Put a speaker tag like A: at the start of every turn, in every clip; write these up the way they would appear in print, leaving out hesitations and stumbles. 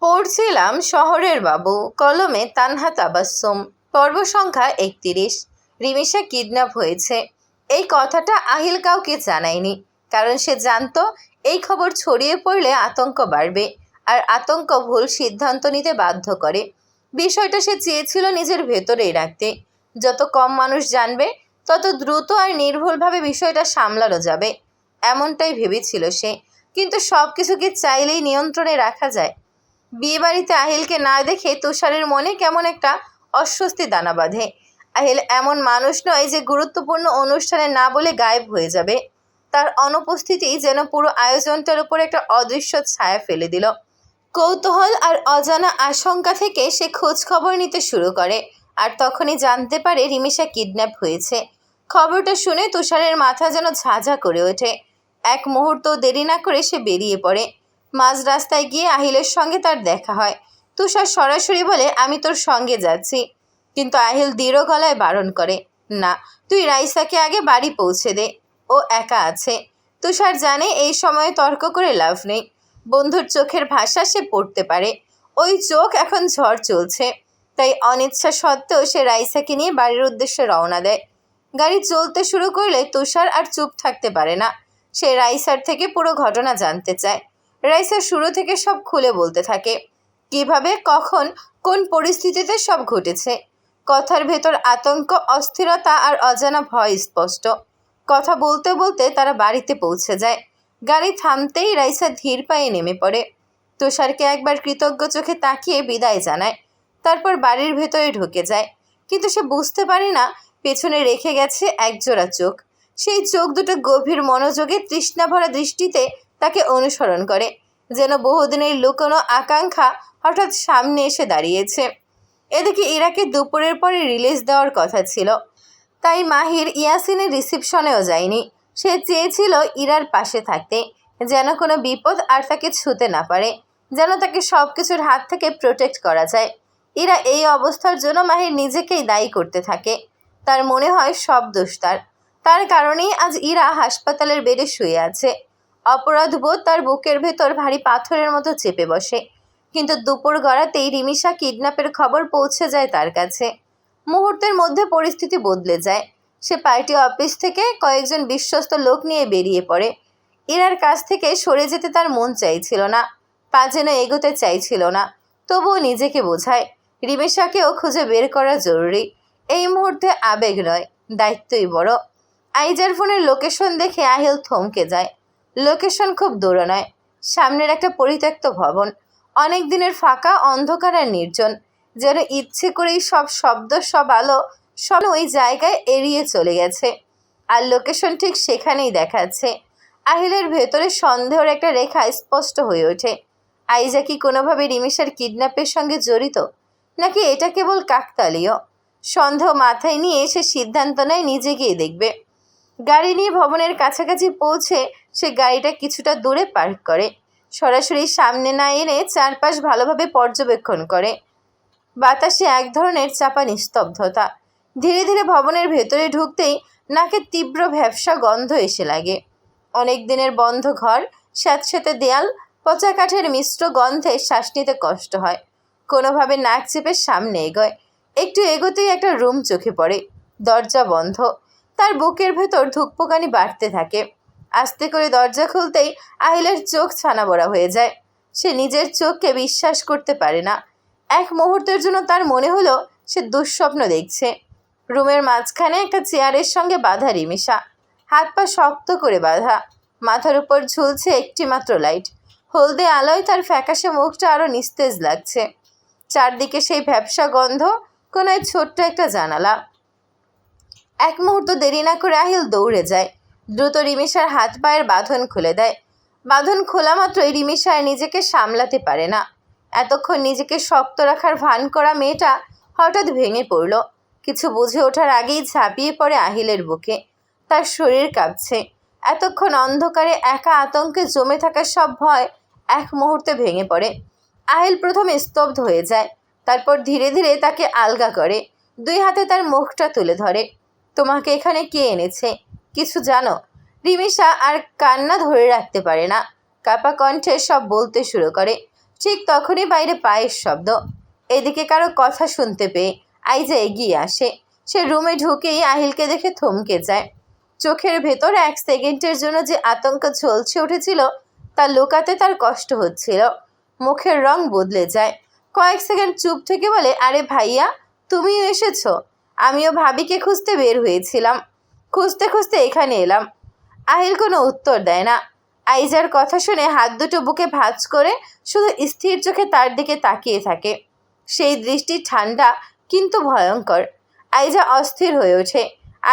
A: পড়ছিলাম শহরের বাবু, কলমে তানহা তাবাসসুম। পর্ব সংখ্যা 31। রিমিশা কিডন্যাপ হয়েছে, এই কথাটা আহিল কাউকে জানায়নি, কারণ সে জানতো এই খবর ছড়িয়ে পড়লে আতঙ্ক বাড়বে, আর আতঙ্ক ভুল সিদ্ধান্ত নিতে বাধ্য করে। বিষয়টা সে চেয়েছিল নিজের ভেতরেই রাখতে। যত কম মানুষ জানবে, তত দ্রুত আর নির্ভুলভাবে বিষয়টা সামলানো যাবে, এমনটাই ভেবেছিল সে। কিন্তু সব কিছুকে চাইলেই নিয়ন্ত্রণে রাখা যায়? বিয়েবাড়িতে আহিলকে না দেখে তুষারের মনে কেমন একটা অস্বস্তি দানা বাঁধে। আহিল এমন মানুষ নয় যে গুরুত্বপূর্ণ অনুষ্ঠানে না বলে গায়েব হয়ে যাবে। তার অনুপস্থিতি যেন পুরো আয়োজনটার উপর একটা অদৃশ্য ছায়া ফেলে দিল। কৌতূহল আর অজানা আশঙ্কা থেকে সে খোঁজ খবর নিতে শুরু করে, আর তখনই জানতে পারে রিমিশা কিডন্যাপ হয়েছে। খবরটা শুনে তুষারের মাথা যেন ঝাঁঝা করে ওঠে। এক মুহূর্ত দেরি না করে সে বেরিয়ে পড়ে। মাঝ রাস্তায় গিয়ে আহিলের সঙ্গে তার দেখা হয়। তুষার সরাসরি বলে, আমি তোর সঙ্গে যাচ্ছি। কিন্তু আহিল দৃঢ় গলায় বারণ করে, না, তুই রাইসাকে আগে বাড়ি পৌঁছে দে, ও একা আছে। তুষার জানে এই সময়ে তর্ক করে লাভ নেই। বন্ধুর চোখের ভাষা সে পড়তে পারে, ওই চোখ এখন ঝড় চলছে। তাই অনিচ্ছা সত্ত্বেও সে রাইসাকে নিয়ে বাড়ির উদ্দেশ্যে রওনা দেয়। গাড়ি চলতে শুরু করলে তুষার আর চুপ থাকতে পারে না। সে রাইসার থেকে পুরো ঘটনা জানতে চায়। রাইসা শুরু থেকে সব খুলে বলতে থাকে, কিভাবে, কখন, কোন পরিস্থিতিতে সব ঘটেছে। কথার ভেতর আতঙ্ক, অস্থিরতা আর অজানা ভয় স্পষ্ট। কথা বলতে বলতে তারা বাড়িতে পৌঁছে যায়। গাড়ি থামতেই রাইসা ধীর পায়ে নেমে পড়ে। তুষারকে একবার কৃতজ্ঞ চোখে তাকিয়ে বিদায় জানায়, তারপর বাড়ির ভেতরে ঢুকে যায়। কিন্তু সে বুঝতে পারে না পেছনে রেখে গেছে একজোড়া চোখ। সেই চোখ দুটো গভীর মনোযোগে তৃষ্ণাভরা দৃষ্টিতে তাকে অনুসরণ করে, যেন বহুদিনের লুকোনো আকাঙ্ক্ষা হঠাৎ সামনে এসে দাঁড়িয়েছে। এদিকে ইরাকে দুপুরের পরে রিলিজ দেওয়ার কথা ছিল, তাই মাহির ইয়াসিনের রিসিপশনেও যায়নি। সে চেয়েছিল ইরার পাশে থাকতে, যেন কোনো বিপদ আর তাকে ছুঁতে না পারে, যেন তাকে সব কিছুর হাত থেকে প্রোটেক্ট করা যায়। ইরা এই অবস্থার জন্য মাহির নিজেকেই দায়ী করতে থাকে। তার মনে হয় সব দোষ তার কারণেই আজ ইরা হাসপাতালের বেডে শুয়ে আছে। অপরাধবোধ তার বুকের ভেতর ভারী পাথরের মতো চেপে বসে। কিন্তু দুপুর গড়াতেই রিমিশা কিডন্যাপের খবর পৌঁছে যায় তার কাছে। মুহূর্তের মধ্যে পরিস্থিতি বদলে যায়। সে পার্টি অফিস থেকে কয়েকজন বিশ্বস্ত লোক নিয়ে বেরিয়ে পড়ে। ইরার কাছ থেকে সরে যেতে তার মন চাইছিল না, পা যেন এগোতে চাইছিল না। তবুও নিজেকে বোঝায়, রিমিশাকেও খুঁজে বের করা জরুরি। এই মুহূর্তে আবেগ নয়, দায়িত্বই বড়। আইজার ফোনের লোকেশন দেখে আহিল থমকে যায়। লোকেশন খুব দূরে নয়, সামনের একটা পরিত্যক্ত ভবন। অনেক দিনের ফাঁকা, অন্ধকার আর নির্জন, যেন ইচ্ছে করেই সব শব্দ, সব আলো, সব ওই জায়গায় এড়িয়ে চলে গেছে। আর লোকেশন ঠিক সেখানেই দেখাচ্ছে। আহিলের ভেতরে সন্দেহের একটা রেখা স্পষ্ট হয়ে ওঠে। আইজা কি কোনোভাবে রিমিশার কিডন্যাপের সঙ্গে জড়িত, নাকি এটা কেবল কাকতালীয়? সন্দেহ মাথায় নিয়ে সে সিদ্ধান্ত নেয় নিজে গিয়ে দেখবে। গাড়ি নিয়ে ভবনের কাছাকাছি পৌঁছে সে গাড়িটা কিছুটা দূরে পার্ক করে। সরাসরি সামনে না এনে চারপাশ ভালোভাবে পর্যবেক্ষণ করে। বাতাসে এক ধরনের চাপা নিস্তব্ধতা। ধীরে ধীরে ভবনের ভেতরে ঢুকতেই নাকে তীব্র ভ্যাপসা গন্ধ এসে লাগে। অনেক দিনের বন্ধ ঘর, স্যাঁতস্যাঁতে দেয়াল, পচা কাঠের মিশ্র গন্ধে শ্বাস নিতে কষ্ট হয়। কোনোভাবে নাক চেপে সামনে এগোয়। একটু এগোতেই একটা রুম চোখে পড়ে। দরজা বন্ধ। তার বুকের ভেতর ধুকপুকানি বাড়তে থাকে। আস্তে করে দরজা খুলতেই আহিলের চোখ ছানাবড়া হয়ে যায়। সে নিজের চোখকে বিশ্বাস করতে পারে না। এক মুহূর্তের জন্য তার মনে হলো সে দুঃস্বপ্ন দেখছে। রুমের মাঝখানে একটা চেয়ারের সঙ্গে বাঁধা রিমিশা, হাত পা শক্ত করে বাঁধা। মাথার উপর ঝুলছে একটি মাত্র লাইট। হলদে আলোয় তার ফ্যাকাশে মুখটা আরও নিস্তেজ লাগছে। চারদিকে সেই ভ্যাপসা গন্ধ, কোনায় ছোট্ট একটা জানালা। এক মুহূর্ত দেরি না করে আহিল দৌড়ে যায়। দ্রুত রিমিশার হাত পায়ের বাঁধন খুলে দেয়। বাঁধন খোলা মাত্রই রিমিশা আর নিজেকে সামলাতে পারে না। এতক্ষণ নিজেকে শক্ত রাখার ভান করা মেয়েটা হঠাৎ ভেঙে পড়ল। কিছু বুঝে ওঠার আগেই ঝাঁপিয়ে পড়ে আহিলের বুকে। তার শরীর কাঁপছে। এতক্ষণ অন্ধকারে একা আতঙ্কে জমে থাকা সব ভয় এক মুহূর্তে ভেঙে পড়ে। আহিল প্রথমে স্তব্ধ হয়ে যায়, তারপর ধীরে ধীরে তাকে আলগা করে। দুই হাতে তার মুখটা তুলে ধরে। তোমাকে এখানে কে এনেছে, কিছু জানো? রিমিশা আর কান্না ধরে রাখতে পারে না। কাপা কণ্ঠে সব বলতে শুরু করে। ঠিক তখনই বাইরে পায়ের শব্দ। এদিকে কারো কথা শুনতে পেয়ে আইজা এগিয়ে আসে। সে রুমে ঢুকেই আহিলকে দেখে থমকে যায়। চোখের ভেতর 1 সেকেন্ডের জন্য যে আতঙ্ক ঝলসে উঠেছিল তা লুকাতে তার কষ্ট হচ্ছিল। মুখের রং বদলে যায়। কয়েক সেকেন্ড চুপ থেকে বলে, আরে ভাইয়া, তুমিও এসেছো? আমিও ভাবিকে খুঁজতে বের হয়েছিলাম, খুঁজতে খুঁজতে এখানে এলাম। আহিল কোনো উত্তর দেয় না। আইজার কথা শুনে হাত দুটো বুকে ভাঁজ করে শুধু স্থির চোখে তার দিকে তাকিয়ে থাকে। সেই দৃষ্টি ঠান্ডা কিন্তু ভয়ঙ্কর। আইজা অস্থির হয়ে ওঠে।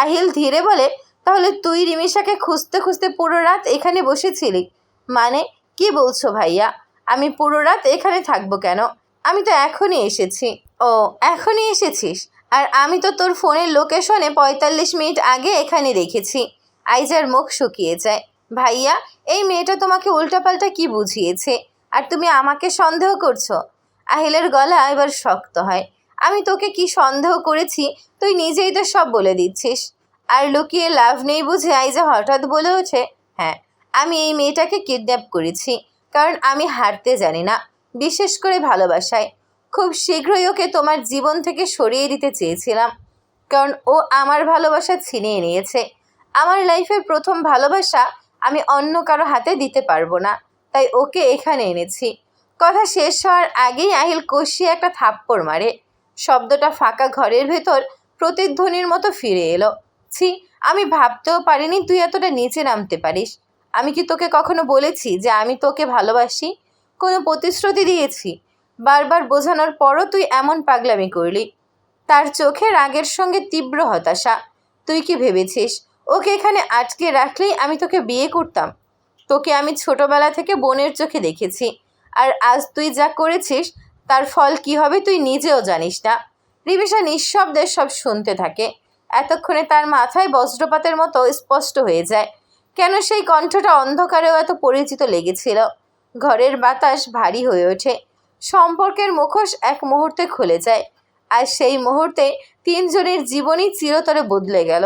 A: আহিল ধীরে বলে, তাহলে তুই রিমিশাকে খুঁজতে খুঁজতে পুরো রাত এখানে বসেছিলি? মানে কি বলছো ভাইয়া? আমি পুরো রাত এখানে থাকবো কেন? আমি তো এখনই এসেছি। ও, এখনই এসেছিস? আর আমি তো তোর ফোনের লোকেশনে 45 মিনিট আগে এখানে দেখেছি। আইজার মুখ শুকিয়ে যায়। ভাইয়া, এই মেয়েটা তোমাকে উল্টাপাল্টা কি বুঝিয়েছে আর তুমি আমাকে সন্দেহ করছো? আহিলের গলা এবার শক্ত হয়। আমি তোকে কি সন্দেহ করেছি তুই নিজেই তো সব বলে দিচ্ছিস। আর লুকিয়ে লাভ নেই বুঝে আইজা হঠাৎ বলে ওঠে, হ্যাঁ, আমি এই মেয়েটাকে কিডন্যাপ করেছি, কারণ আমি হারতে জানি না, বিশেষ করে ভালোবাসায়। খুব শীঘ্রই ওকে তোমার জীবন থেকে সরিয়ে দিতে চেয়েছিলাম, কারণ ও আমার ভালোবাসা ছিনিয়ে নিয়েছে। আমার লাইফের প্রথম ভালোবাসা আমি অন্য কারো হাতে দিতে পারবো না, তাই ওকে এখানে এনেছি। কথা শেষ হওয়ার আগেই আহিল কষিয়ে একটা থাপ্পড় মারে। শব্দটা ফাঁকা ঘরের ভেতর প্রতিধ্বনির মতো ফিরে এলো। ছি, আমি ভাবতেও পারিনি তুই এতটা নিচে নামতে পারিস। আমি কি তোকে কখনো বলেছি যে আমি তোকে ভালোবাসি? কোনো প্রতিশ্রুতি দিয়েছি? বারবার বোঝানোর পরও তুই এমন পাগলামি করলি। তার চোখে রাগের সঙ্গে তীব্র হতাশা। তুই কি ভেবেছিস ওকে এখানে আটকে রাখলেই আমি তোকে বিয়ে করতাম? তোকে আমি ছোটবেলা থেকে বোনের চোখে দেখেছি, আর আজ তুই যা করেছিস তার ফল কি হবে তুই নিজেও জানিস না। রিমিশা নিঃশব্দে সব শুনতে থাকে। এতক্ষণে তার মাথায় বজ্রপাতের মতো স্পষ্ট হয়ে যায় কেন সেই কণ্ঠটা অন্ধকারেও এত পরিচিত লেগেছিল। ঘরের বাতাস ভারী হয়ে ওঠে। সম্পর্কের মুখোশ এক মুহূর্তে খুলে যায়, আর সেই মুহূর্তে 3 জনের জীবনই চিরতরে বদলে গেল।